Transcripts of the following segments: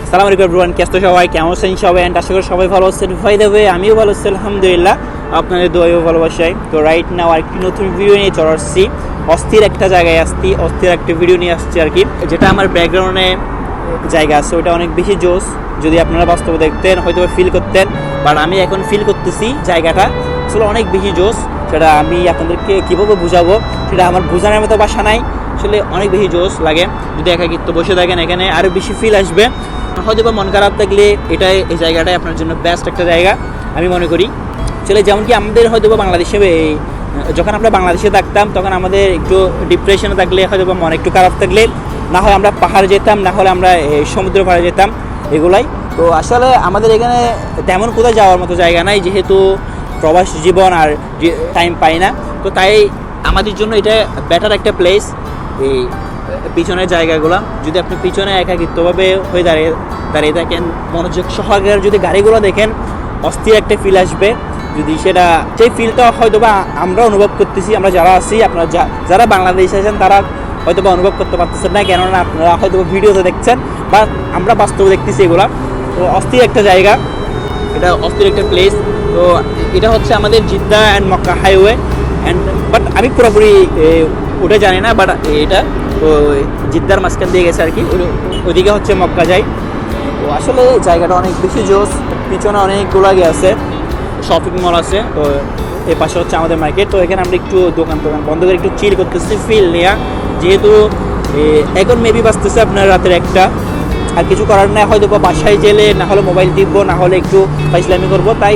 আসসালামু আলাইকুম এভরিওয়ান, কেমন সবাই? কেমন আছেন সবাই? এন্ড আশা করি সবাই ভালো আছেন। বাই দ্য ওয়ে, আমিও ভালো আছি আলহামদুলিল্লাহ, আপনাদের দোয়া ও ভালোবাসায়। তো রাইট নাও আরেকটি নতুন ভিডিও নিয়ে চলে আসছি। অস্থির একটা জায়গায় আসছি, অস্থির একটা ভিডিও নিয়ে আসছি আর কি। যেটা আমার ব্যাকগ্রাউন্ডে জায়গা আছে ওটা অনেক বেশি জোস। যদি আপনারা বাস্তবে দেখতেন হয়তো ফিল করতেন, বাট আমি এখন ফিল করতেছি জায়গাটা আসলে অনেক বেশি জোস। সেটা আমি আপনাদেরকে কীভাবে বুঝাবো, সেটা আমার বোঝানোর মতো ভাষা নাই। আসলে অনেক বেশি জোস লাগে। যদি একাকিত্ব বসে থাকেন এখানে আরও বেশি ফিল আসবে। হয়তো বা মন খারাপ থাকলে এই জায়গাটাই আপনার জন্য বেস্ট একটা জায়গা আমি মনে করি। আসলে যেমন কি আমাদের হয়তো বা বাংলাদেশে যখন আমরা বাংলাদেশে থাকতাম তখন আমাদের একটু ডিপ্রেশনে থাকলে হয়তো বা মন একটু খারাপ থাকলে না হয় আমরা পাহাড়ে যেতাম, না হলে আমরা সমুদ্র পাড়ে যেতাম, এগুলাই। তো আসলে আমাদের এখানে তেমন কোথাও যাওয়ার মতো জায়গা নাই, যেহেতু প্রবাস জীবন আর টাইম পাই না। তো তাই আমাদের জন্য এটা বেটার একটা প্লেস, এই পিছনের জায়গাগুলো। যদি আপনি পিছনে একাকিত্বভাবে হয়ে দাঁড়িয়ে থাকেন, মনোযোগ সহকারে যদি গাড়িগুলো দেখেন, অস্থির একটা ফিল আসবে। যদি সেই ফিলটা হয়তো বা আমরা অনুভব করতেছি, আমরা যারা আছি, আপনারা যারা বাংলাদেশে আছেন তারা হয়তো বা অনুভব করতে পারতেছেন না, কেননা আপনারা হয়তো ভিডিওতে দেখছেন বা আমরা বাস্তবে দেখতেছি এগুলা। তো অস্থির একটা জায়গা, এটা অস্থির একটা প্লেস। তো এটা হচ্ছে আমাদের Jeddah and Mecca highway but আমি পুরোপুরি ওটা জানি না, বাট এটা তো জিদ্দার মাঝখান দিয়ে গেছে আর কি, ওইদিকে হচ্ছে মক্কা যায়। তো আসলে জায়গাটা অনেক বেশি জোস। পিছনে অনেকগুলো আছে, শপিং মল আছে। তো এই পাশে হচ্ছে আমাদের মার্কেট। তো এখানে আমরা একটু দোকান বন্ধ করে একটু চিল করতেছি ফিল নেওয়া, যেহেতু এখন মেবি বাজতেছে আপনার রাতের একটা। আর কিছু করার নাই, হয়তো বা বাসায় গেলে না হলে মোবাইল টিপবো, না হলে একটু ফাইজলামি করবো। তাই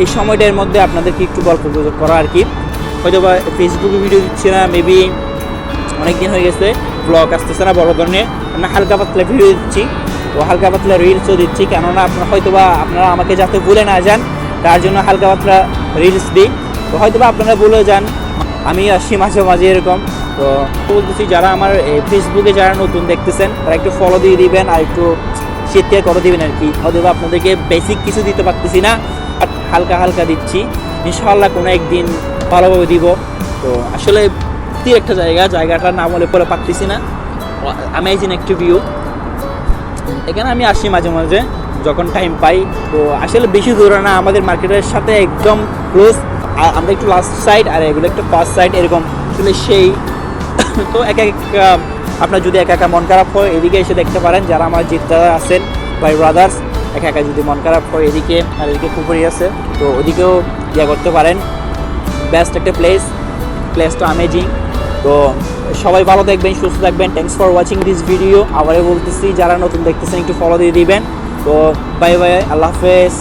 এই সময়টার মধ্যে আপনাদেরকে একটু গল্প করা আর কি। হয়তো বা ফেসবুকে ভিডিও দিচ্ছি না, মেবি অনেক দিন হয়ে গেছে, ব্লগ আসতেছে না বড় ধরনের, না হালকা পাতলা ভিডিও দিচ্ছি। তো হালকা পাতলা রিলসও দিচ্ছি, কেননা আপনারা আমাকে যাতে ভুলে না যান তার জন্য হালকা পাতলা রিলস দিই। তো হয়তো বা আপনারা ভুলে যান, আমি আসি মাঝে মাঝে এরকম। তো বলতেছি, যারা আমার ফেসবুকে যারা নতুন দেখতেছেন তারা একটু ফলো দিয়ে দিবেন আর একটু শেয়ার করে দিবেন আর কি। হয়তো বা আপনাদেরকে বেসিক কিছু দিতে পারতেছি না, আর হালকা হালকা দিচ্ছি, ইনশাআল্লাহ কোনো একদিন ভালোভাবে দিব। তো আসলে একটা জায়গাটার নাম হলে পরে পারতেছি না। অ্যামেজিং একটা ভিউ। এখানে আমি আসি মাঝে মাঝে যখন টাইম পাই। তো আসলে বেশি দূরে না, আমাদের মার্কেটের সাথে একদম ক্লোজ। আমরা একটু লাস্ট সাইড আর এগুলো একটু ফার্স্ট সাইড এরকম। আসলে সেই তো আপনার যদি একা মন খারাপ হয় এদিকে এসে দেখতে পারেন, যারা আমার জিদ্দা আছেন বাই ব্রাদার্স। একা যদি মন খারাপ হয় এদিকে, আর এদিকে পুকুরি আছে, তো ওদিকেও করতে পারেন। বেস্ট একটা প্লেসটা অ্যামেজিং। তো সবাই ভালো থাকবেন, সুস্থ থাকবেন। Thanks for watching this video. আবারও বলতেছি, যারা নতুন দেখতেছেন একটু ফলো দিয়ে দিবেন। তো বাই বাই, আল্লাহ হাফেজ।